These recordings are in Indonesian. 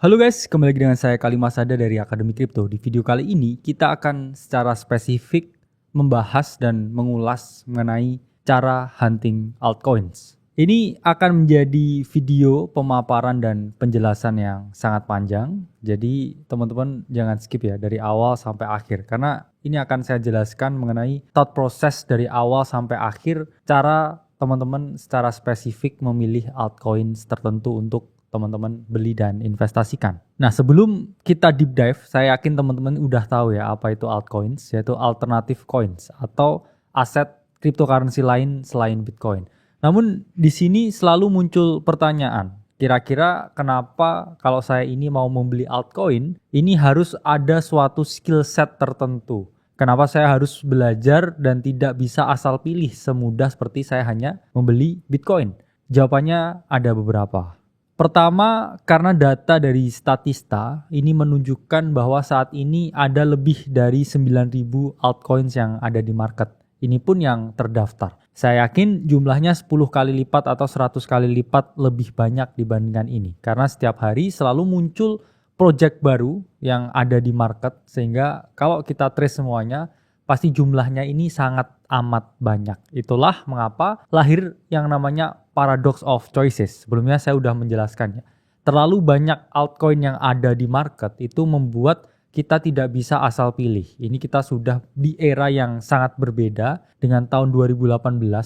Halo guys, kembali lagi dengan saya Kalima Sada dari Akademi Kripto. Di video kali ini kita akan secara spesifik membahas dan mengulas mengenai cara hunting altcoins. Ini akan menjadi video pemaparan dan penjelasan yang sangat panjang. Jadi teman-teman jangan skip ya dari awal sampai akhir karena ini akan saya jelaskan mengenai thought process dari awal sampai akhir, cara teman-teman secara spesifik memilih altcoins tertentu untuk teman-teman beli dan investasikan. Nah, sebelum kita deep dive, saya yakin teman-teman udah tahu ya apa itu altcoins, yaitu alternative coins atau aset cryptocurrency lain selain Bitcoin. Namun di sini selalu muncul pertanyaan, kira-kira kenapa kalau saya ini mau membeli altcoin, ini harus ada suatu skill set tertentu. Kenapa saya harus belajar dan tidak bisa asal pilih semudah seperti saya hanya membeli Bitcoin? Jawabannya ada beberapa. Pertama, karena data dari Statista ini menunjukkan bahwa saat ini ada lebih dari 9.000 altcoins yang ada di market. Ini pun yang terdaftar. Saya yakin jumlahnya 10 kali lipat atau 100 kali lipat lebih banyak dibandingkan ini. Karena setiap hari selalu muncul project baru yang ada di market. Sehingga kalau kita trace semuanya, pasti jumlahnya ini sangat amat banyak. Itulah mengapa lahir yang namanya paradox of choices. Sebelumnya saya sudah menjelaskannya. Terlalu banyak altcoin yang ada di market itu membuat kita tidak bisa asal pilih. Ini kita sudah di era yang sangat berbeda dengan tahun 2018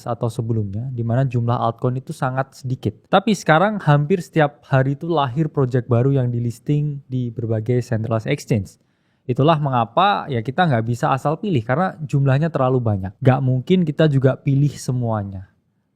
atau sebelumnya, di mana jumlah altcoin itu sangat sedikit. Tapi sekarang hampir setiap hari itu lahir project baru yang di-listing di berbagai centralized exchange. Itulah mengapa ya kita nggak bisa asal pilih karena jumlahnya terlalu banyak. Nggak mungkin kita juga pilih semuanya.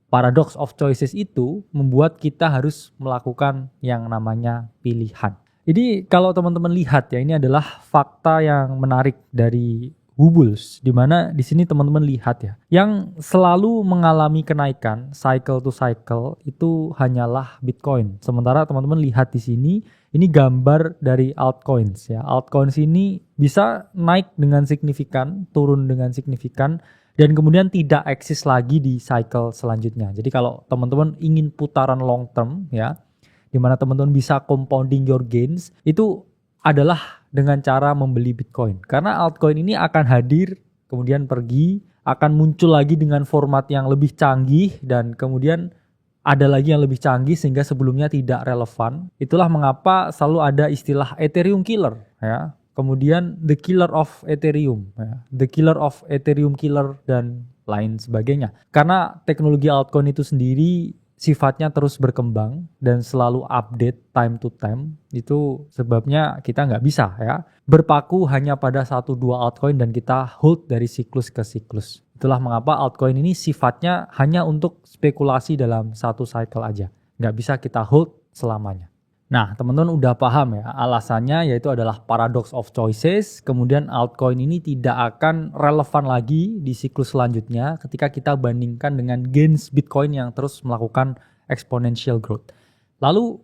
Paradox of choices itu membuat kita harus melakukan yang namanya pilihan. Jadi kalau teman-teman lihat ya, ini adalah fakta yang menarik dari Wubulls, di mana di sini teman-teman lihat ya, yang selalu mengalami kenaikan cycle to cycle itu hanyalah Bitcoin. Sementara teman-teman lihat di sini, ini gambar dari altcoins ya. Altcoins ini bisa naik dengan signifikan, turun dengan signifikan, dan kemudian tidak eksis lagi di cycle selanjutnya. Jadi kalau teman-teman ingin putaran long term ya, di mana teman-teman bisa compounding your gains, itu adalah dengan cara membeli Bitcoin. Karena altcoin ini akan hadir, kemudian pergi, akan muncul lagi dengan format yang lebih canggih, dan kemudian ada lagi yang lebih canggih sehingga sebelumnya tidak relevan. Itulah mengapa selalu ada istilah Ethereum killer ya. Kemudian the killer of Ethereum, ya. The killer of Ethereum killer dan lain sebagainya. Karena teknologi altcoin itu sendiri sifatnya terus berkembang dan selalu update time to time. Itu sebabnya kita nggak bisa ya berpaku hanya pada 1-2 altcoin dan kita hold dari siklus ke siklus. Itulah mengapa altcoin ini sifatnya hanya untuk spekulasi dalam satu cycle aja. Nggak bisa kita hold selamanya. Nah, teman-teman udah paham ya, alasannya yaitu adalah paradox of choices, kemudian altcoin ini tidak akan relevan lagi di siklus selanjutnya ketika kita bandingkan dengan gains Bitcoin yang terus melakukan exponential growth. Lalu,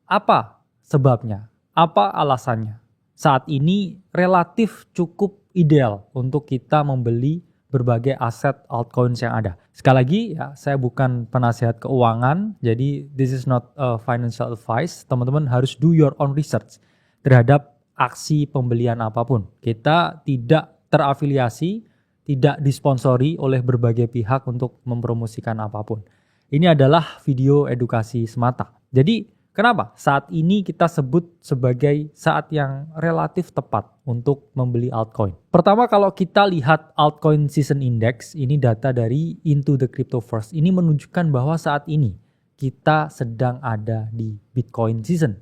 apa sebabnya? Apa alasannya? Saat ini relatif cukup ideal untuk kita membeli berbagai aset altcoins yang ada. Sekali lagi ya, saya bukan penasihat keuangan, jadi this is not a financial advice. Teman-teman harus do your own research terhadap aksi pembelian apapun. Kita tidak terafiliasi, tidak disponsori oleh berbagai pihak untuk mempromosikan apapun. Ini adalah video edukasi semata. Jadi kenapa saat ini kita sebut sebagai saat yang relatif tepat untuk membeli altcoin? Pertama, kalau kita lihat altcoin season index, ini data dari Into the Cryptoverse, ini menunjukkan bahwa saat ini kita sedang ada di Bitcoin season.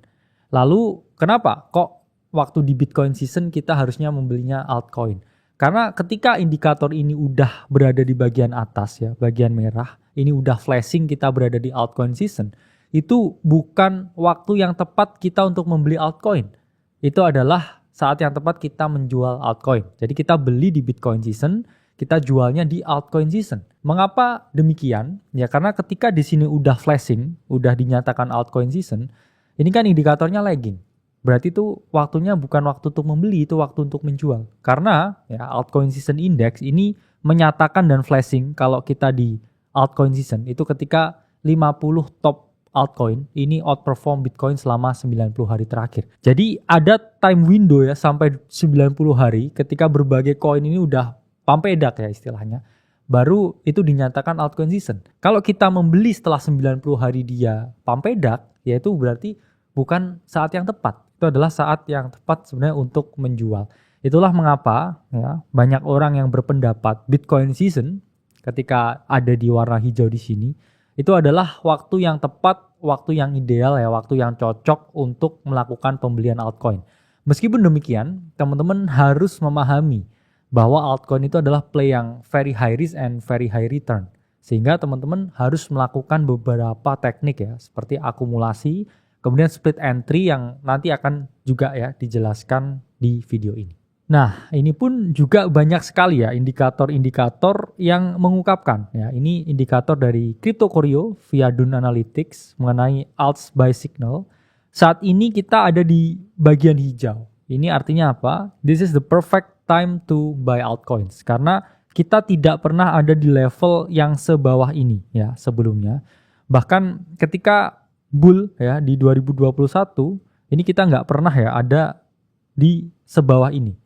Lalu kenapa kok waktu di Bitcoin season kita harusnya membelinya altcoin? Karena ketika indikator ini udah berada di bagian atas ya, bagian merah, ini udah flashing kita berada di altcoin season, itu bukan waktu yang tepat kita untuk membeli altcoin. Itu adalah saat yang tepat kita menjual altcoin. Jadi kita beli di Bitcoin season, kita jualnya di altcoin season. Mengapa demikian? Ya karena ketika di sini udah flashing, udah dinyatakan altcoin season, ini kan indikatornya lagging. Berarti itu waktunya bukan waktu untuk membeli, itu waktu untuk menjual. Karena ya altcoin season index ini menyatakan dan flashing kalau kita di altcoin season itu ketika 50 top altcoin ini outperform Bitcoin selama 90 hari terakhir. Jadi ada time window ya sampai 90 hari ketika berbagai koin ini udah pampedak ya istilahnya. Baru itu dinyatakan altcoin season. Kalau kita membeli setelah 90 hari dia pampedak, ya itu berarti bukan saat yang tepat. Itu adalah saat yang tepat sebenarnya untuk menjual. Itulah mengapa ya banyak orang yang berpendapat Bitcoin season ketika ada di warna hijau di sini itu adalah waktu yang tepat, waktu yang ideal ya, waktu yang cocok untuk melakukan pembelian altcoin. Meskipun demikian, teman-teman harus memahami bahwa altcoin itu adalah play yang very high risk and very high return. Sehingga teman-teman harus melakukan beberapa teknik ya, seperti akumulasi, kemudian split entry yang nanti akan juga ya dijelaskan di video ini. Nah, ini pun juga banyak sekali ya indikator-indikator yang mengungkapkan ya. Ini indikator dari Cryptocorio via Dun Analytics mengenai alts buy signal. Saat ini kita ada di bagian hijau. Ini artinya apa? This is the perfect time to buy altcoins karena kita tidak pernah ada di level yang sebawah ini ya sebelumnya. Bahkan ketika bull ya di 2021 ini kita nggak pernah ya ada di sebawah ini.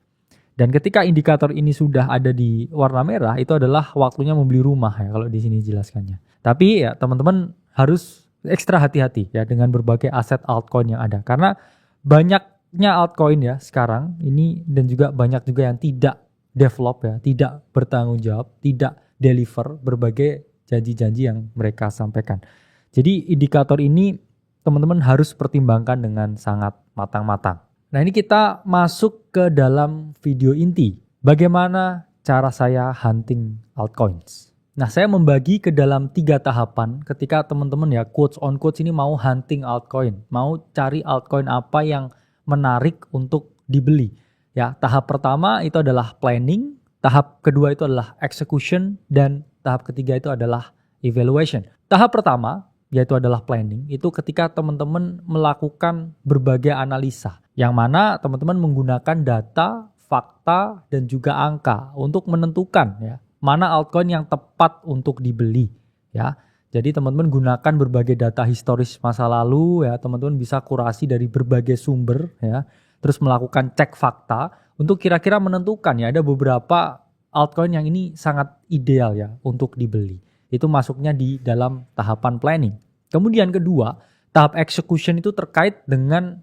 Dan ketika indikator ini sudah ada di warna merah, itu adalah waktunya membeli rumah ya kalau di sini jelaskannya. Tapi ya teman-teman harus ekstra hati-hati ya dengan berbagai aset altcoin yang ada. Karena banyaknya altcoin ya sekarang ini dan juga banyak juga yang tidak develop ya, tidak bertanggung jawab, tidak deliver berbagai janji-janji yang mereka sampaikan. Jadi indikator ini teman-teman harus pertimbangkan dengan sangat matang-matang. Nah ini kita masuk ke dalam video inti. Bagaimana cara saya hunting altcoins. Nah saya membagi ke dalam 3 tahapan ketika teman-teman ya quotes on quotes ini mau hunting altcoin. Mau cari altcoin apa yang menarik untuk dibeli. Ya, tahap pertama itu adalah planning. Tahap kedua itu adalah execution. Dan tahap ketiga itu adalah evaluation. Tahap pertama yaitu adalah planning, itu ketika teman-teman melakukan berbagai analisa, yang mana teman-teman menggunakan data, fakta, dan juga angka untuk menentukan ya mana altcoin yang tepat untuk dibeli ya. Jadi teman-teman gunakan berbagai data historis masa lalu ya, teman-teman bisa kurasi dari berbagai sumber ya, terus melakukan cek fakta untuk kira-kira menentukan ya ada beberapa altcoin yang ini sangat ideal ya untuk dibeli. Itu masuknya di dalam tahapan planning. Kemudian kedua, tahap execution itu terkait dengan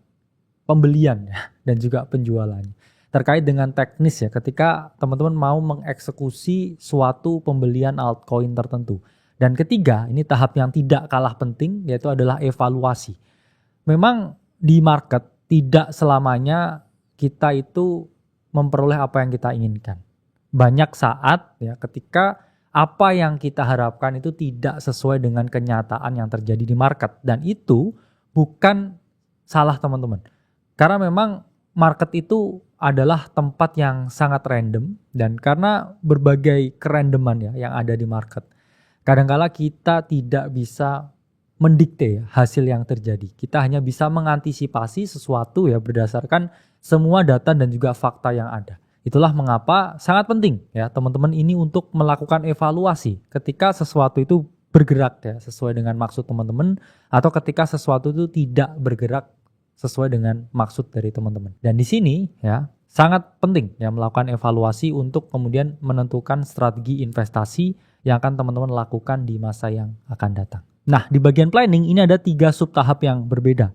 pembelian ya, dan juga penjualan. Terkait dengan teknis ya, ketika teman-teman mau mengeksekusi suatu pembelian altcoin tertentu. Dan ketiga, ini tahap yang tidak kalah penting yaitu adalah evaluasi. Memang di market tidak selamanya kita itu memperoleh apa yang kita inginkan. Banyak saat ya ketika apa yang kita harapkan itu tidak sesuai dengan kenyataan yang terjadi di market. Dan itu bukan salah teman-teman. Karena memang market itu adalah tempat yang sangat random. Dan karena berbagai kerandoman ya yang ada di market. Kadang-kala kita tidak bisa mendikte ya, hasil yang terjadi. Kita hanya bisa mengantisipasi sesuatu ya berdasarkan semua data dan juga fakta yang ada. Itulah mengapa sangat penting ya teman-teman ini untuk melakukan evaluasi ketika sesuatu itu bergerak ya sesuai dengan maksud teman-teman atau ketika sesuatu itu tidak bergerak sesuai dengan maksud dari teman-teman. Dan di sini ya sangat penting ya melakukan evaluasi untuk kemudian menentukan strategi investasi yang akan teman-teman lakukan di masa yang akan datang. Nah di bagian planning ini ada 3 sub tahap yang berbeda.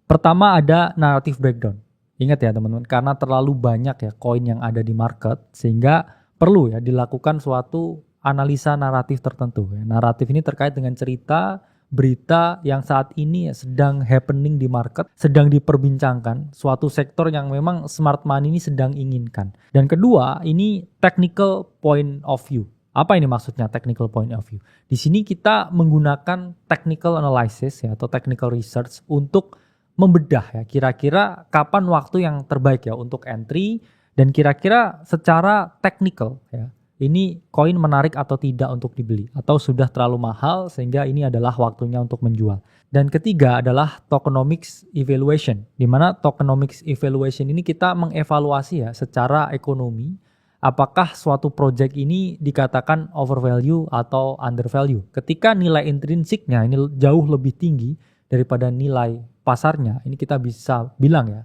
Pertama ada narrative breakdown. Ingat ya teman-teman, karena terlalu banyak ya koin yang ada di market sehingga perlu ya dilakukan suatu analisa naratif tertentu. Ya. Naratif ini terkait dengan cerita, berita yang saat ini ya sedang happening di market, sedang diperbincangkan, suatu sektor yang memang smart money ini sedang inginkan. Dan kedua, ini technical point of view. Apa ini maksudnya technical point of view? Di sini kita menggunakan technical analysis ya atau technical research untuk membedah ya kira-kira kapan waktu yang terbaik ya untuk entry dan kira-kira secara technical ya ini koin menarik atau tidak untuk dibeli atau sudah terlalu mahal sehingga ini adalah waktunya untuk menjual. Dan ketiga adalah tokenomics evaluation, di mana tokenomics evaluation ini kita mengevaluasi ya secara ekonomi apakah suatu project ini dikatakan overvalue atau undervalue. Ketika nilai intrinsiknya ini jauh lebih tinggi daripada nilai pasarnya, ini kita bisa bilang ya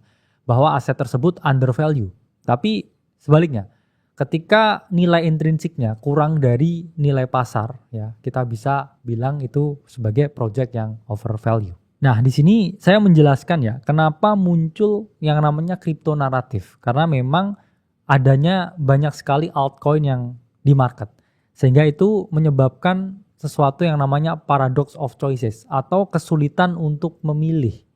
bahwa aset tersebut undervalue. Tapi sebaliknya, ketika nilai intrinsiknya kurang dari nilai pasar, ya kita bisa bilang itu sebagai project yang overvalue. Nah, di sini saya menjelaskan ya kenapa muncul yang namanya crypto naratif. Karena memang adanya banyak sekali altcoin yang di market. Sehingga itu menyebabkan sesuatu yang namanya paradox of choices atau kesulitan untuk memilih.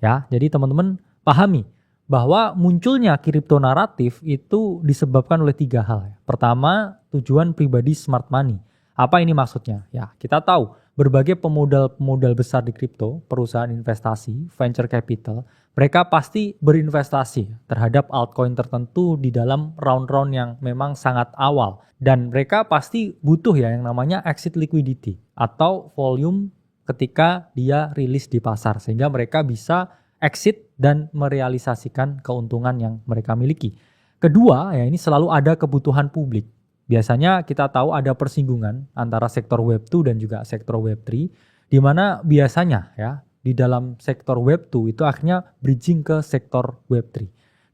Ya, jadi teman-teman pahami bahwa munculnya kripto naratif itu disebabkan oleh 3 hal. Pertama, tujuan pribadi smart money. Apa ini maksudnya? Ya, kita tahu berbagai pemodal besar di kripto, perusahaan investasi, venture capital, mereka pasti berinvestasi terhadap altcoin tertentu di dalam round-round yang memang sangat awal. Dan mereka pasti butuh ya yang namanya exit liquidity atau volume ketika dia rilis di pasar. Sehingga mereka bisa exit dan merealisasikan keuntungan yang mereka miliki. Kedua, ya ini selalu ada kebutuhan publik. Biasanya kita tahu ada persinggungan antara sektor Web2 dan juga sektor Web3, di mana biasanya ya di dalam sektor Web2 itu akhirnya bridging ke sektor Web3.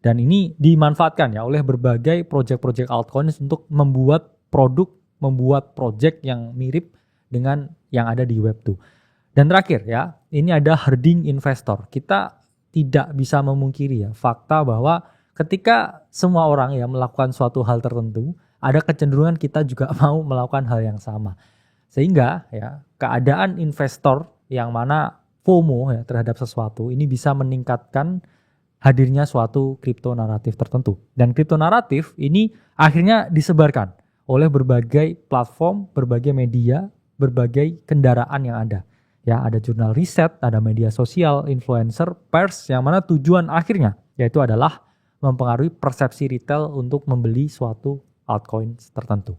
Dan ini dimanfaatkan ya oleh berbagai project-project altcoins untuk membuat produk, membuat project yang mirip dengan yang ada di Web2. Dan terakhir ya, ini ada herding investor. Kita tidak bisa memungkiri ya fakta bahwa ketika semua orang ya melakukan suatu hal tertentu, ada kecenderungan kita juga mau melakukan hal yang sama. Sehingga ya keadaan investor yang mana FOMO ya terhadap sesuatu ini bisa meningkatkan hadirnya suatu kripto naratif tertentu. Dan kripto naratif ini akhirnya disebarkan oleh berbagai platform, berbagai media, berbagai kendaraan yang ada. Ya, ada jurnal riset, ada media sosial, influencer, pers yang mana tujuan akhirnya yaitu adalah mempengaruhi persepsi retail untuk membeli suatu altcoin tertentu.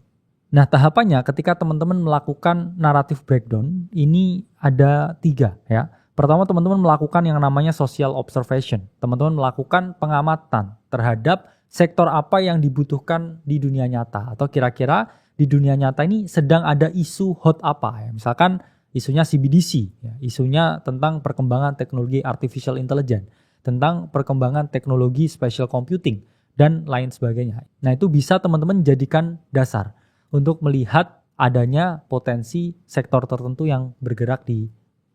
Nah, tahapannya ketika teman-teman melakukan narrative breakdown, ini ada 3 ya. Pertama, teman-teman melakukan yang namanya social observation. Teman-teman melakukan pengamatan terhadap sektor apa yang dibutuhkan di dunia nyata. Atau kira-kira di dunia nyata ini sedang ada isu hot apa ya. Misalkan isunya CBDC, ya, isunya tentang perkembangan teknologi artificial intelligence, tentang perkembangan teknologi spatial computing, dan lain sebagainya. Nah, itu bisa teman-teman jadikan dasar untuk melihat adanya potensi sektor tertentu yang bergerak di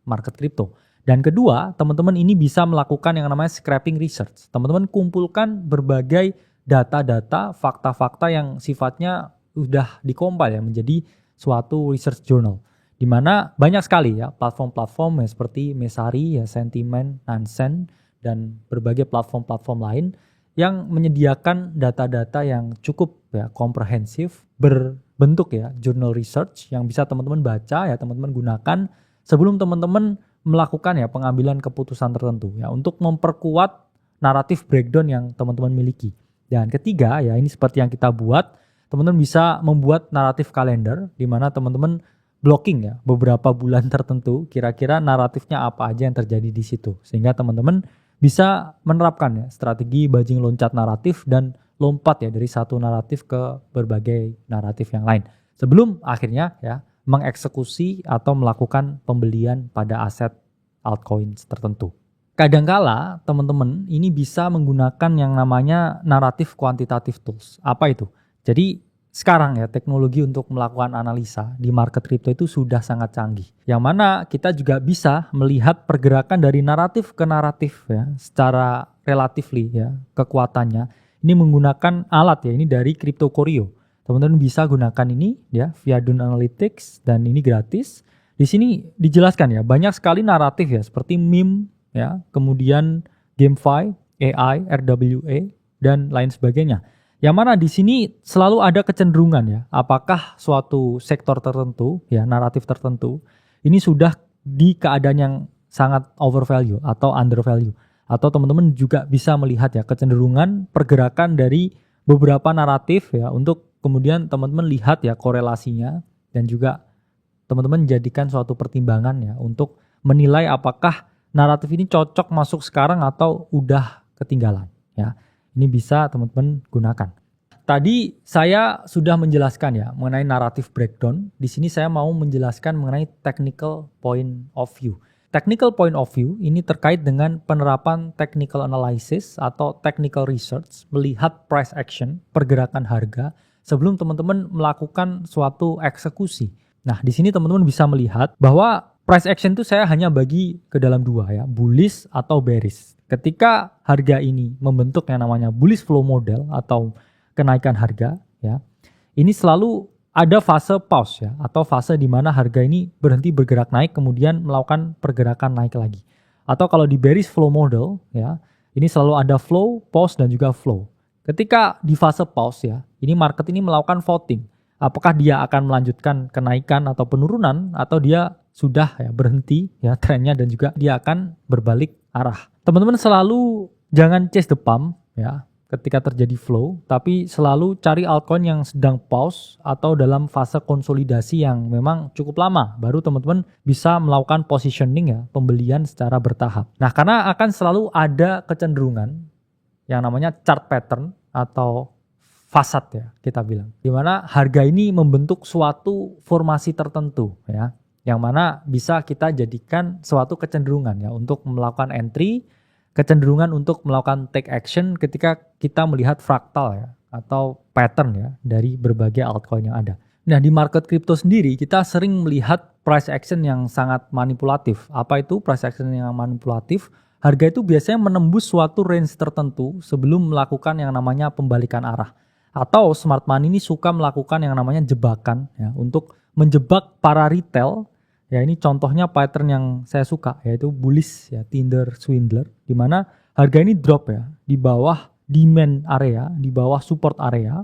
market kripto. Dan kedua, teman-teman ini bisa melakukan yang namanya scraping research. Teman-teman kumpulkan berbagai data-data, fakta-fakta yang sifatnya sudah dikompil ya menjadi suatu research journal. Di mana banyak sekali ya platform-platform ya, seperti Messari, ya, Sentiment, Nansen, dan berbagai platform-platform lain yang menyediakan data-data yang cukup ya komprehensif berbentuk ya journal research yang bisa teman-teman baca ya, teman-teman gunakan sebelum teman-teman melakukan ya pengambilan keputusan tertentu ya untuk memperkuat naratif breakdown yang teman-teman miliki. Dan ketiga ya ini seperti yang kita buat, teman-teman bisa membuat naratif kalender di mana teman-teman blocking ya beberapa bulan tertentu kira-kira naratifnya apa aja yang terjadi di situ sehingga teman-teman bisa menerapkan ya strategi bajing loncat naratif dan lompat ya dari satu naratif ke berbagai naratif yang lain sebelum akhirnya ya mengeksekusi atau melakukan pembelian pada aset altcoins tertentu. Kadangkala teman-teman ini bisa menggunakan yang namanya naratif kuantitatif tools. Apa itu? Jadi sekarang ya teknologi untuk melakukan analisa di market crypto itu sudah sangat canggih. Yang mana kita juga bisa melihat pergerakan dari naratif ke naratif ya secara relatively ya kekuatannya. Ini menggunakan alat ya ini dari CryptoCorio. Teman-teman bisa gunakan ini ya via Dune Analytics dan ini gratis. Di sini dijelaskan ya banyak sekali naratif ya seperti meme ya, kemudian GameFi, AI, RWA dan lain sebagainya. Yang mana di sini selalu ada kecenderungan ya, apakah suatu sektor tertentu, ya naratif tertentu, ini sudah di keadaan yang sangat overvalue atau undervalue. Atau teman-teman juga bisa melihat ya kecenderungan pergerakan dari beberapa naratif ya untuk kemudian teman-teman lihat ya korelasinya dan juga teman-teman jadikan suatu pertimbangan ya untuk menilai apakah naratif ini cocok masuk sekarang atau udah ketinggalan ya. Ini bisa teman-teman gunakan. Tadi saya sudah menjelaskan ya mengenai narrative breakdown. Di sini saya mau menjelaskan mengenai technical point of view. Technical point of view ini terkait dengan penerapan technical analysis atau technical research, melihat price action, pergerakan harga sebelum teman-teman melakukan suatu eksekusi. Nah, di sini teman-teman bisa melihat bahwa price action itu saya hanya bagi ke dalam dua ya, bullish atau bearish. Ketika harga ini membentuk yang namanya bullish flow model atau kenaikan harga ya, ini selalu ada fase pause ya, atau fase di mana harga ini berhenti bergerak naik kemudian melakukan pergerakan naik lagi. Atau kalau di bearish flow model ya, ini selalu ada flow, pause dan juga flow. Ketika di fase pause ya, ini market ini melakukan voting. Apakah dia akan melanjutkan kenaikan atau penurunan atau dia sudah ya berhenti ya trennya dan juga dia akan berbalik arah. Teman-teman selalu jangan chase the pump ya ketika terjadi flow, tapi selalu cari altcoin yang sedang pause atau dalam fase konsolidasi yang memang cukup lama, baru teman-teman bisa melakukan positioning ya, pembelian secara bertahap. Nah, karena akan selalu ada kecenderungan yang namanya chart pattern atau fasad ya kita bilang, dimana harga ini membentuk suatu formasi tertentu ya, yang mana bisa kita jadikan suatu kecenderungan ya untuk melakukan entry, kecenderungan untuk melakukan take action ketika kita melihat fraktal ya atau pattern ya dari berbagai altcoin yang ada. Nah, di market crypto sendiri kita sering melihat price action yang sangat manipulatif. Apa itu price action yang manipulatif? Harga itu biasanya menembus suatu range tertentu sebelum melakukan yang namanya pembalikan arah. Atau smart money ini suka melakukan yang namanya jebakan ya untuk menjebak para retail. Ya, ini contohnya pattern yang saya suka yaitu bullish ya, Tinder swindler, di mana harga ini drop ya di bawah demand area, di bawah support area.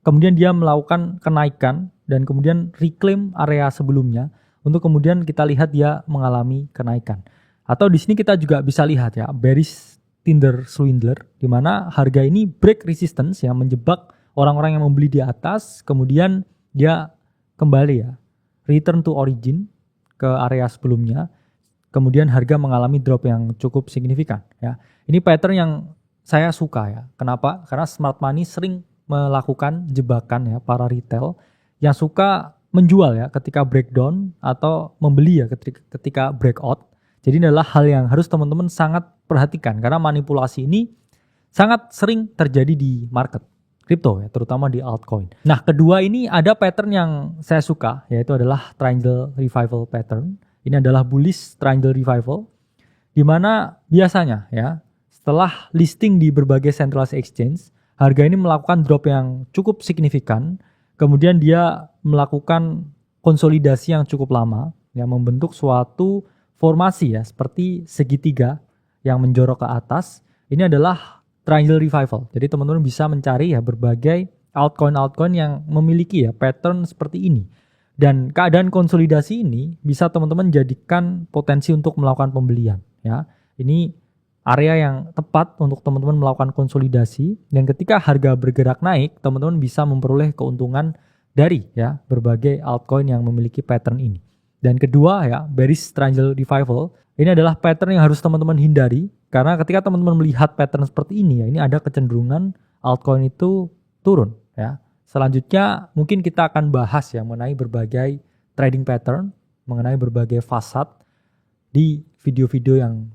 Kemudian dia melakukan kenaikan dan kemudian reclaim area sebelumnya untuk kemudian kita lihat dia mengalami kenaikan. Atau di sini kita juga bisa lihat ya bearish Tinder swindler, di mana harga ini break resistance ya, menjebak orang-orang yang membeli di atas, kemudian dia kembali ya return to origin ke area sebelumnya, kemudian harga mengalami drop yang cukup signifikan ya. Ini pattern yang saya suka ya. Kenapa? Karena smart money sering melakukan jebakan ya para retail yang suka menjual ya ketika breakdown atau membeli ya ketika breakout. Jadi ini adalah hal yang harus teman-teman sangat perhatikan karena manipulasi ini sangat sering terjadi di market crypto ya, terutama di altcoin. Nah, kedua ini ada pattern yang saya suka, yaitu adalah triangle revival pattern. Ini adalah bullish triangle revival, di mana biasanya ya setelah listing di berbagai centralized exchange, harga ini melakukan drop yang cukup signifikan, kemudian dia melakukan konsolidasi yang cukup lama, yang membentuk suatu formasi ya seperti segitiga yang menjorok ke atas. Ini adalah triangle revival. Jadi teman-teman bisa mencari ya berbagai altcoin yang memiliki ya pattern seperti ini. Dan keadaan konsolidasi ini bisa teman-teman jadikan potensi untuk melakukan pembelian ya. Ini area yang tepat untuk teman-teman melakukan konsolidasi, dan ketika harga bergerak naik, teman-teman bisa memperoleh keuntungan dari ya berbagai altcoin yang memiliki pattern ini. Dan kedua ya, bearish triangle revival, ini adalah pattern yang harus teman-teman hindari. Karena ketika teman-teman melihat pattern seperti ini ya, ini ada kecenderungan altcoin itu turun ya. Selanjutnya mungkin kita akan bahas ya mengenai berbagai trading pattern, mengenai berbagai fasad di video-video yang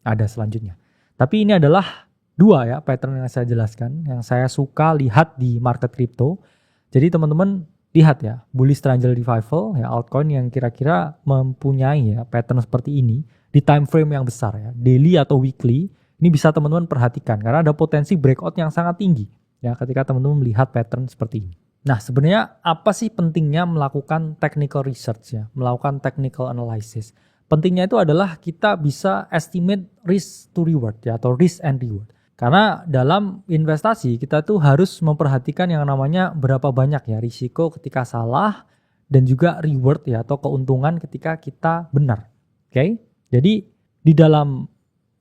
ada selanjutnya. Tapi ini adalah dua ya pattern yang saya jelaskan, yang saya suka lihat di market crypto. Jadi teman-teman lihat ya, bullish triangle revival ya, altcoin yang kira-kira mempunyai ya pattern seperti ini di time frame yang besar ya, daily atau weekly, ini bisa teman-teman perhatikan karena ada potensi breakout yang sangat tinggi ya ketika teman-teman melihat pattern seperti ini. Nah, sebenarnya apa sih pentingnya melakukan technical research ya, melakukan technical analysis? Pentingnya itu adalah kita bisa estimate risk to reward ya, atau risk and reward. Karena dalam investasi kita tuh harus memperhatikan yang namanya berapa banyak ya risiko ketika salah dan juga reward ya atau keuntungan ketika kita benar. Oke? Jadi di dalam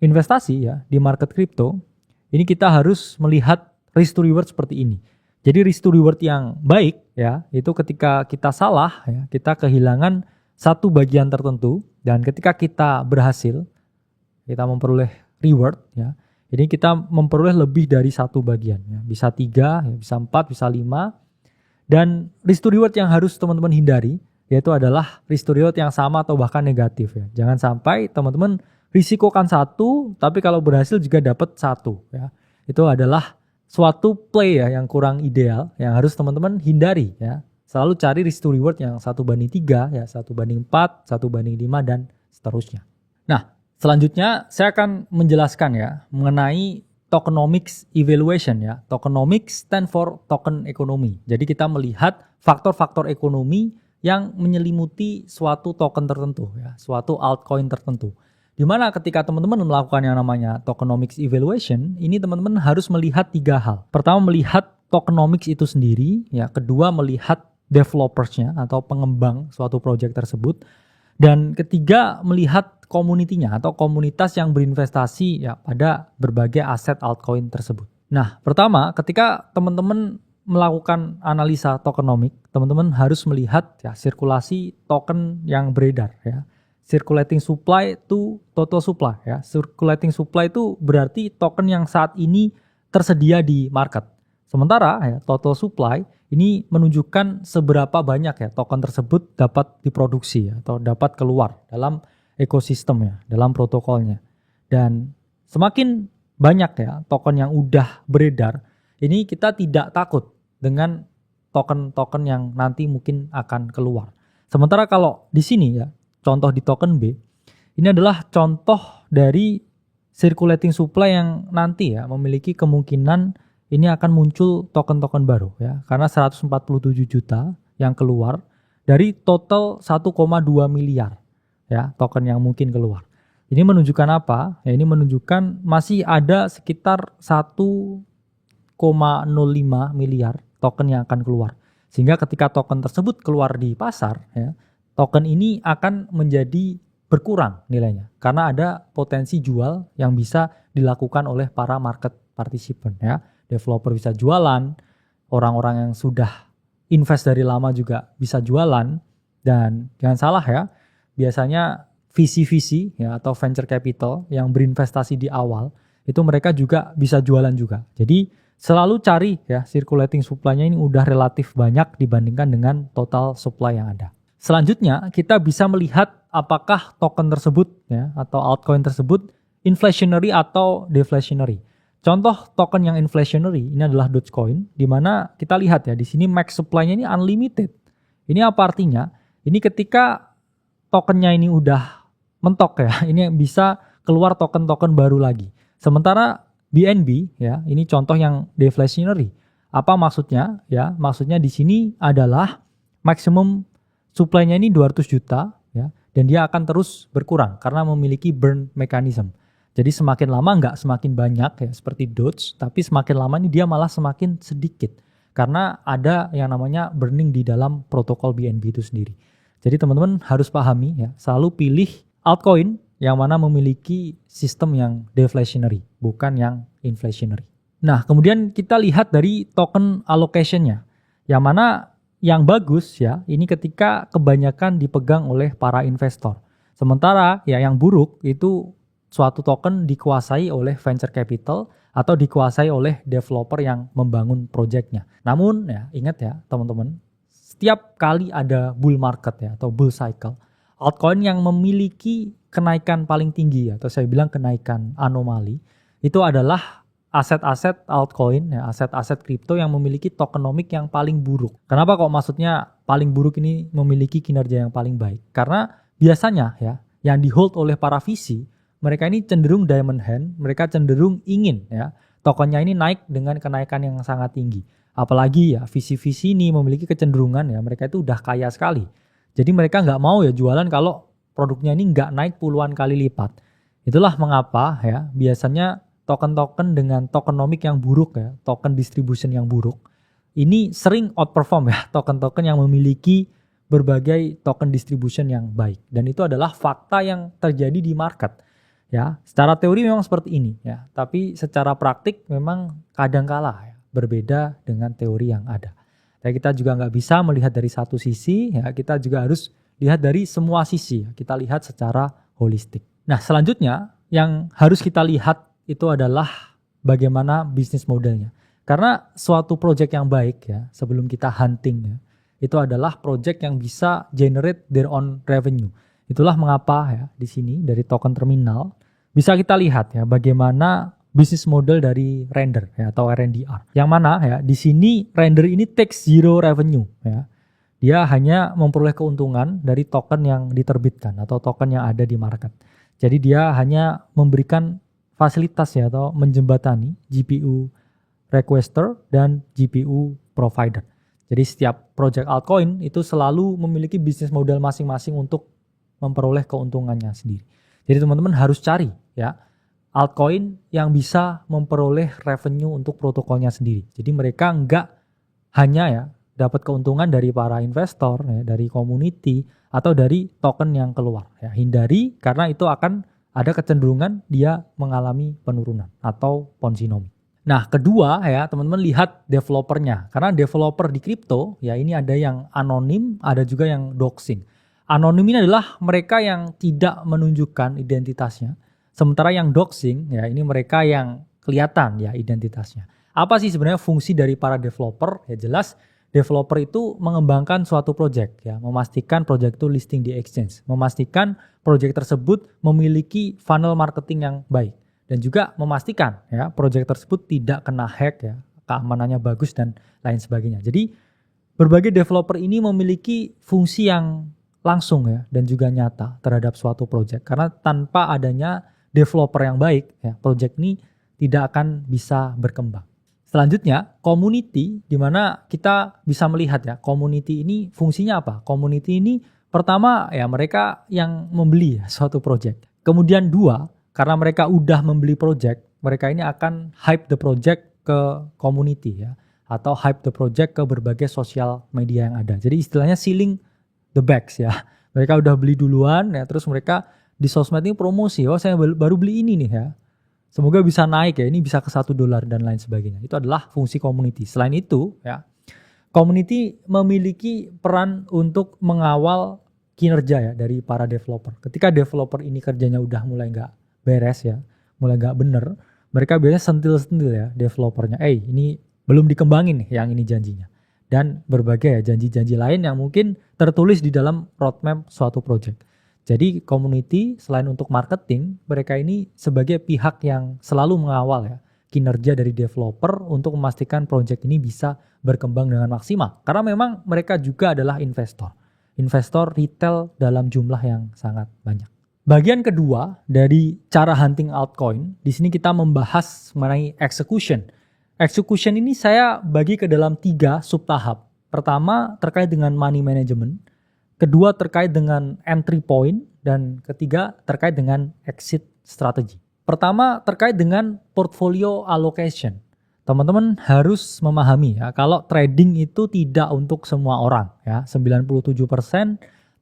investasi ya di market crypto ini kita harus melihat risk to reward seperti ini. Jadi risk to reward yang baik ya itu ketika kita salah ya kita kehilangan satu bagian tertentu, dan ketika kita berhasil kita memperoleh reward ya. Jadi kita memperoleh lebih dari satu bagian ya. Bisa 3, ya, bisa 4, bisa 5. Dan risk to reward yang harus teman-teman hindari yaitu adalah risk to reward yang sama atau bahkan negatif ya. Jangan sampai teman-teman risikokan satu, tapi kalau berhasil juga dapat satu ya. Itu adalah suatu play ya yang kurang ideal, yang harus teman-teman hindari ya. Selalu cari risk to reward yang 1:3 ya, 1:4, 1:5 dan seterusnya. Nah, selanjutnya saya akan menjelaskan ya mengenai tokenomics evaluation ya. Tokenomics stand for token economy. Jadi kita melihat faktor-faktor ekonomi yang menyelimuti suatu token tertentu ya, suatu altcoin tertentu. Dimana ketika teman-teman melakukan yang namanya tokenomics evaluation, ini teman-teman harus melihat 3 hal. Pertama, melihat tokenomics itu sendiri, ya. Kedua, melihat developersnya atau pengembang suatu project tersebut. Dan ketiga, melihat community-nya atau komunitas yang berinvestasi ya pada berbagai aset altcoin tersebut. Nah, pertama, ketika teman-teman melakukan analisa tokenomik, teman-teman harus melihat ya sirkulasi token yang beredar ya. Circulating supply to total supply ya. Circulating supply itu berarti token yang saat ini tersedia di market. Sementara ya, total supply ini menunjukkan seberapa banyak ya token tersebut dapat diproduksi ya, atau dapat keluar dalam ekosistem ya, dalam protokolnya. Dan semakin banyak ya token yang udah beredar, ini kita tidak takut dengan token-token yang nanti mungkin akan keluar. Sementara kalau di sini ya, contoh di token B, ini adalah contoh dari circulating supply yang nanti ya memiliki kemungkinan ini akan muncul token-token baru ya. Karena 147 juta yang keluar dari total 1,2 miliar ya token yang mungkin keluar. Ini menunjukkan apa? Ya, ini menunjukkan masih ada sekitar 1,05 miliar token yang akan keluar. Sehingga ketika token tersebut keluar di pasar ya, token ini akan menjadi berkurang nilainya karena ada potensi jual yang bisa dilakukan oleh para market participant ya. Developer bisa jualan, orang-orang yang sudah invest dari lama juga bisa jualan, dan jangan salah ya, biasanya VC ya atau venture capital yang berinvestasi di awal itu mereka juga bisa jualan juga. Jadi selalu cari ya circulating supply-nya ini udah relatif banyak dibandingkan dengan total supply yang ada. Selanjutnya kita bisa melihat apakah token tersebut ya atau altcoin tersebut inflationary atau deflationary. Contoh token yang inflationary ini adalah Dogecoin, di mana kita lihat ya di sini max supply-nya ini unlimited. Ini apa artinya? Ini ketika tokennya ini udah mentok ya, ini bisa keluar token-token baru lagi. Sementara BNB ya, ini contoh yang deflationary. Apa maksudnya? Ya, maksudnya di sini adalah maximum supply-nya ini 200 juta ya, dan dia akan terus berkurang karena memiliki burn mechanism. Jadi semakin lama nggak semakin banyak ya seperti Doge, tapi semakin lama ini dia malah semakin sedikit karena ada yang namanya burning di dalam protokol BNB itu sendiri. Jadi teman-teman harus pahami ya, selalu pilih altcoin yang mana memiliki sistem yang deflationary, bukan yang inflationary. Nah, kemudian kita lihat dari token allocation-nya, yang mana yang bagus ya, ini ketika kebanyakan dipegang oleh para investor. Sementara ya yang buruk itu suatu token dikuasai oleh venture capital atau dikuasai oleh developer yang membangun projectnya. Namun ya ingat ya teman-teman, setiap kali ada bull market ya atau bull cycle, altcoin yang memiliki kenaikan paling tinggi atau saya bilang kenaikan anomali itu adalah aset-aset altcoin ya, aset-aset kripto yang memiliki tokenomik yang paling buruk. Kenapa kok maksudnya paling buruk ini memiliki kinerja yang paling baik? Karena biasanya ya yang di-hold oleh para VC, mereka ini cenderung diamond hand, mereka cenderung ingin ya tokennya ini naik dengan kenaikan yang sangat tinggi. Apalagi ya VC-VC ini memiliki kecenderungan ya mereka itu udah kaya sekali. Jadi mereka nggak mau ya jualan kalau produknya ini nggak naik puluhan kali lipat. Itulah mengapa ya biasanya token-token dengan tokenomik yang buruk ya, token distribution yang buruk, ini sering outperform ya token-token yang memiliki berbagai token distribution yang baik. Dan itu adalah fakta yang terjadi di market. Ya, secara teori memang seperti ini ya, tapi secara praktik memang kadangkala ya, berbeda dengan teori yang ada. Dan kita juga nggak bisa melihat dari satu sisi ya, kita juga harus lihat dari semua sisi. Kita lihat secara holistik. Nah, selanjutnya yang harus kita lihat itu adalah bagaimana bisnis modelnya. Karena suatu project yang baik ya, sebelum kita hunting ya, itu adalah project yang bisa generate their own revenue. Itulah mengapa ya di sini dari token terminal bisa kita lihat ya bagaimana bisnis model dari Render ya atau RNDR. Yang mana ya di sini Render ini takes zero revenue ya. Dia hanya memperoleh keuntungan dari token yang diterbitkan atau token yang ada di market. Jadi dia hanya memberikan fasilitas ya atau menjembatani GPU requester dan GPU provider. Jadi setiap project altcoin itu selalu memiliki bisnis model masing-masing untuk memperoleh keuntungannya sendiri. Jadi teman-teman harus cari ya altcoin yang bisa memperoleh revenue untuk protokolnya sendiri. Jadi mereka nggak hanya ya dapat keuntungan dari para investor, ya, dari community, atau dari token yang keluar. Ya. Hindari karena itu akan ada kecenderungan dia mengalami penurunan atau Ponzi-nomi. Nah kedua ya teman-teman lihat developernya. Karena developer di kripto ya ini ada yang anonim, ada juga yang doxing. Anonim ini adalah mereka yang tidak menunjukkan identitasnya. Sementara yang doxing ya ini mereka yang kelihatan ya identitasnya. Apa sih sebenarnya fungsi dari para developer? Ya jelas developer itu mengembangkan suatu project ya, memastikan project itu listing di exchange, memastikan project tersebut memiliki funnel marketing yang baik dan juga memastikan ya project tersebut tidak kena hack ya, keamanannya bagus dan lain sebagainya. Jadi berbagai developer ini memiliki fungsi yang langsung ya dan juga nyata terhadap suatu project karena tanpa adanya developer yang baik ya project ini tidak akan bisa berkembang. Selanjutnya, community, di mana kita bisa melihat ya, community ini fungsinya apa? Community ini pertama ya mereka yang membeli suatu project. Kemudian dua, karena mereka udah membeli project, mereka ini akan hype the project ke community ya, atau hype the project ke berbagai sosial media yang ada. Jadi istilahnya sealing the bags ya. Mereka udah beli duluan ya, terus mereka di sosmed ini promosi, oh saya baru beli ini nih ya. Semoga bisa naik ya, ini bisa ke $1 dan lain sebagainya. Itu adalah fungsi community. Selain itu ya, community memiliki peran untuk mengawal kinerja ya dari para developer. Ketika developer ini kerjanya udah mulai nggak beres ya, mulai nggak bener, mereka biasanya sentil-sentil ya developernya. Ini belum dikembangin nih yang ini janjinya. Dan berbagai ya janji-janji lain yang mungkin tertulis di dalam roadmap suatu project. Jadi community selain untuk marketing, mereka ini sebagai pihak yang selalu mengawal ya kinerja dari developer untuk memastikan project ini bisa berkembang dengan maksimal. Karena memang mereka juga adalah investor. Investor retail dalam jumlah yang sangat banyak. Bagian kedua dari cara hunting altcoin, di sini kita membahas mengenai execution. Execution ini saya bagi ke dalam 3 subtahap. Pertama terkait dengan money management. Kedua terkait dengan entry point, dan ketiga terkait dengan exit strategy. Pertama terkait dengan portfolio allocation. Teman-teman harus memahami ya, kalau trading itu tidak untuk semua orang ya. 97%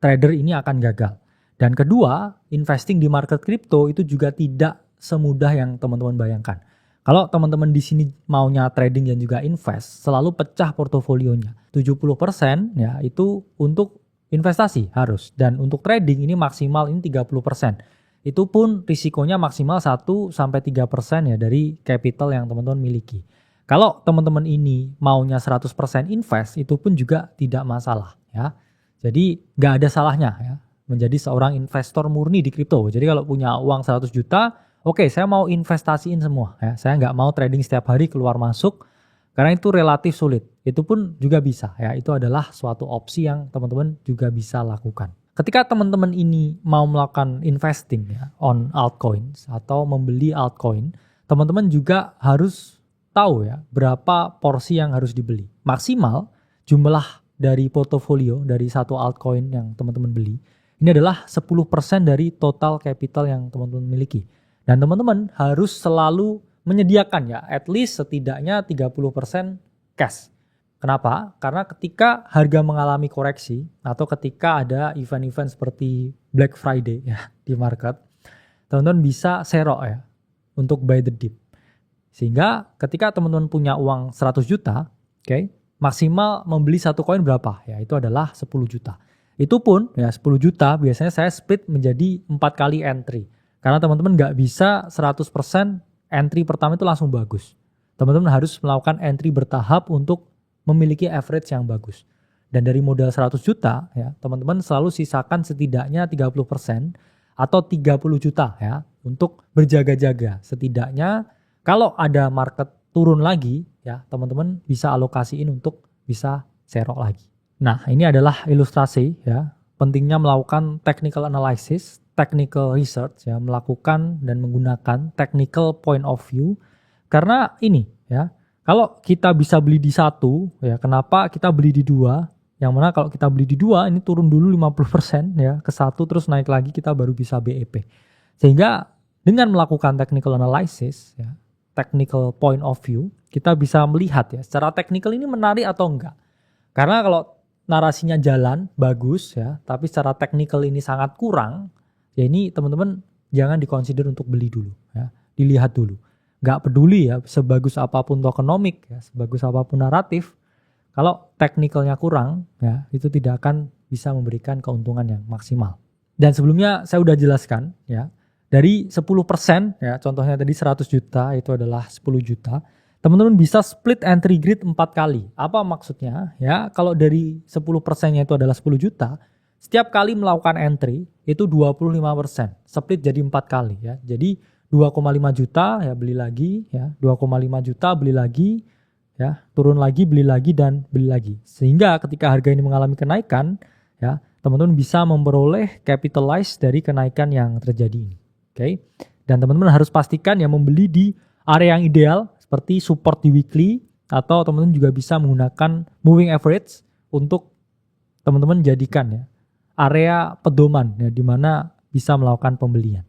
trader ini akan gagal. Dan kedua, investing di market crypto itu juga tidak semudah yang teman-teman bayangkan. Kalau teman-teman di sini maunya trading dan juga invest, selalu pecah portofolionya. 70% ya itu untuk investasi harus, dan untuk trading ini maksimal ini 30%. Itu pun risikonya maksimal 1-3% ya dari capital yang teman-teman miliki. Kalau teman-teman ini maunya 100% invest, itu pun juga tidak masalah ya. Jadi nggak ada salahnya ya menjadi seorang investor murni di kripto. Jadi kalau punya uang 100 juta, oke, saya mau investasiin semua ya. Saya nggak mau trading setiap hari keluar masuk karena itu relatif sulit. Itu pun juga bisa ya, itu adalah suatu opsi yang teman-teman juga bisa lakukan. Ketika teman-teman ini mau melakukan investing ya on altcoins atau membeli altcoin, teman-teman juga harus tahu ya berapa porsi yang harus dibeli. Maksimal jumlah dari portofolio dari satu altcoin yang teman-teman beli, ini adalah 10% dari total capital yang teman-teman miliki. Dan teman-teman harus selalu menyediakan ya at least setidaknya 30% cash. Kenapa? Karena ketika harga mengalami koreksi atau ketika ada event-event seperti Black Friday ya di market, teman-teman bisa serok ya untuk buy the dip. Sehingga ketika teman-teman punya uang 100 juta, maksimal membeli satu koin berapa? Ya itu adalah 10 juta. Itu pun ya 10 juta biasanya saya split menjadi 4 kali entry. Karena teman-teman nggak bisa 100% entry pertama itu langsung bagus. Teman-teman harus melakukan entry bertahap untuk memiliki average yang bagus. Dan dari modal 100 juta ya, teman-teman selalu sisakan setidaknya 30% atau 30 juta ya untuk berjaga-jaga. Setidaknya kalau ada market turun lagi ya, teman-teman bisa alokasiin untuk bisa serok lagi. Nah, ini adalah ilustrasi ya, pentingnya melakukan technical analysis, technical research ya, melakukan dan menggunakan technical point of view. Karena ini ya, kalau kita bisa beli di satu ya, kenapa kita beli di dua? Yang mana kalau kita beli di dua ini turun dulu 50% ya ke satu terus naik lagi kita baru bisa BEP. Sehingga dengan melakukan technical analysis ya, technical point of view, kita bisa melihat ya secara technical ini menarik atau enggak. Karena kalau narasinya jalan bagus ya, tapi secara technical ini sangat kurang, ya ini teman-teman jangan dikonsider untuk beli dulu ya, dilihat dulu. Nggak peduli ya sebagus apapun tokenomik ya, sebagus apapun naratif, kalau teknikalnya kurang ya itu tidak akan bisa memberikan keuntungan yang maksimal. Dan sebelumnya saya udah jelaskan ya, dari 10% ya, contohnya tadi 100 juta itu adalah 10 juta. Teman-teman bisa split entry grid 4 kali. Apa maksudnya? Ya, kalau dari 10%-nya itu adalah 10 juta, setiap kali melakukan entry itu 25%, split jadi 4 kali ya. Jadi 2,5 juta ya beli lagi ya, 2,5 juta beli lagi ya, turun lagi beli lagi dan beli lagi. Sehingga ketika harga ini mengalami kenaikan ya, teman-teman bisa memperoleh capitalize dari kenaikan yang terjadi ini. Oke. Dan teman-teman harus pastikan ya membeli di area yang ideal seperti support di weekly, atau teman-teman juga bisa menggunakan moving average untuk teman-teman jadikan ya area pedoman ya di mana bisa melakukan pembelian.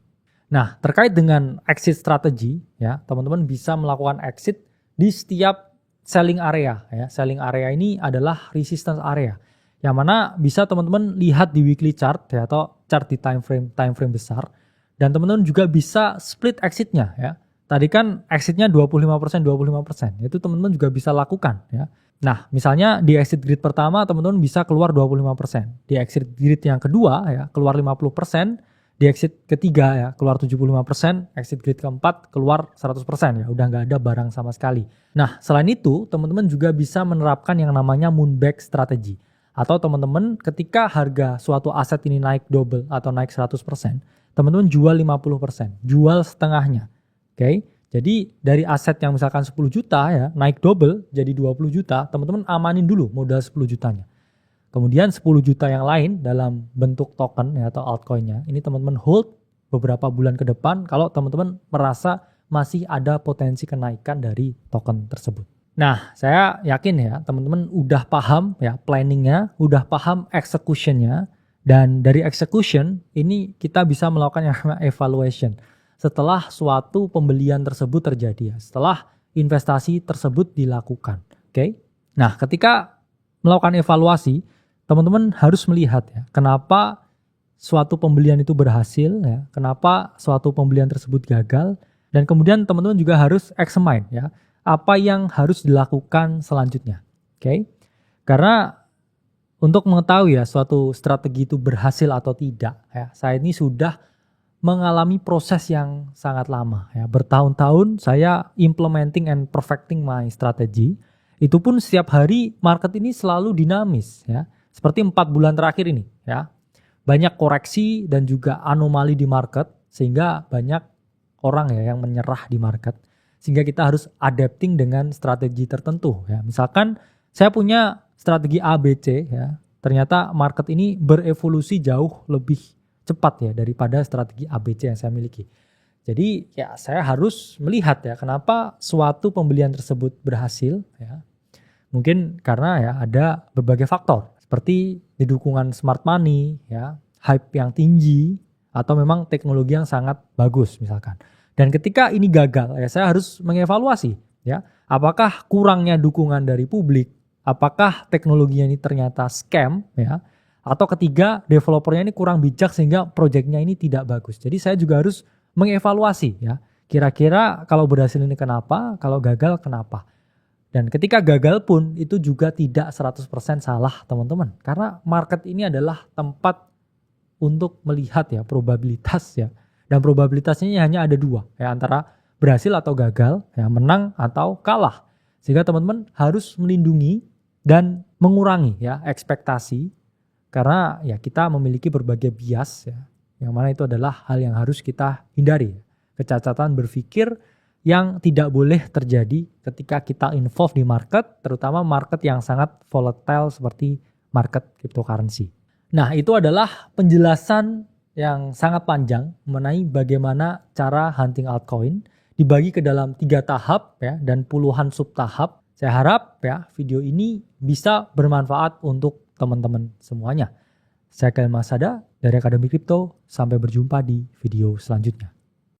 Nah, terkait dengan exit strategy ya, teman-teman bisa melakukan exit di setiap selling area ya. Selling area ini adalah resistance area yang mana bisa teman-teman lihat di weekly chart ya, atau chart di time frame besar, dan teman-teman juga bisa split exitnya ya. Tadi kan exitnya 25%, itu teman-teman juga bisa lakukan ya. Nah, misalnya di exit grid pertama teman-teman bisa keluar 25%. Di exit grid yang kedua ya keluar 50%, di exit ketiga ya keluar 75%, exit grid keempat keluar 100% ya, udah nggak ada barang sama sekali. Nah, selain itu teman-teman juga bisa menerapkan yang namanya moonback strategy. Atau teman-teman ketika harga suatu aset ini naik double atau naik 100%, teman-teman jual 50%, jual setengahnya. Oke, jadi dari aset yang misalkan 10 juta ya, naik double jadi 20 juta, teman-teman amanin dulu modal 10 jutanya. Kemudian 10 juta yang lain dalam bentuk token ya, atau altcoinnya, ini teman-teman hold beberapa bulan ke depan kalau teman-teman merasa masih ada potensi kenaikan dari token tersebut. Nah, saya yakin ya teman-teman udah paham ya planningnya, udah paham executionnya, dan dari execution ini kita bisa melakukan yang namanya evaluation. Setelah suatu pembelian tersebut terjadi ya, setelah investasi tersebut dilakukan. Oke. Nah, ketika melakukan evaluasi, teman-teman harus melihat ya, kenapa suatu pembelian itu berhasil ya, kenapa suatu pembelian tersebut gagal, dan kemudian teman-teman juga harus examine ya, apa yang harus dilakukan selanjutnya. Oke. Karena untuk mengetahui ya suatu strategi itu berhasil atau tidak ya, saya ini sudah mengalami proses yang sangat lama ya, bertahun-tahun saya implementing and perfecting my strategy. Itu pun setiap hari market ini selalu dinamis ya. Seperti 4 bulan terakhir ini ya. Banyak koreksi dan juga anomali di market sehingga banyak orang ya yang menyerah di market. Sehingga kita harus adapting dengan strategi tertentu ya. Misalkan saya punya strategi ABC ya. Ternyata market ini berevolusi jauh lebih cepat ya daripada strategi ABC yang saya miliki. Jadi ya saya harus melihat ya kenapa suatu pembelian tersebut berhasil ya. Mungkin karena ya ada berbagai faktor seperti di dukungan smart money ya, hype yang tinggi, atau memang teknologi yang sangat bagus misalkan. Dan ketika ini gagal ya saya harus mengevaluasi ya, apakah kurangnya dukungan dari publik, apakah teknologinya ini ternyata scam ya, atau ketiga developernya ini kurang bijak sehingga proyeknya ini tidak bagus. Jadi saya juga harus mengevaluasi ya, kira-kira kalau berhasil ini kenapa, kalau gagal kenapa. Dan ketika gagal pun itu juga tidak 100% salah teman-teman. Karena market ini adalah tempat untuk melihat ya probabilitas ya. Dan probabilitasnya hanya ada 2 ya, antara berhasil atau gagal, ya menang atau kalah. Sehingga teman-teman harus melindungi dan mengurangi ya ekspektasi, karena ya kita memiliki berbagai bias ya, yang mana itu adalah hal yang harus kita hindari. Kecacatan berpikir yang tidak boleh terjadi ketika kita involve di market, terutama market yang sangat volatile seperti market cryptocurrency. Nah, itu adalah penjelasan yang sangat panjang mengenai bagaimana cara hunting altcoin, dibagi ke dalam 3 tahap ya, dan puluhan subtahap. Saya harap ya video ini bisa bermanfaat untuk teman-teman semuanya. Saya Khalil Masada dari Akademi Kripto. Sampai berjumpa di video selanjutnya.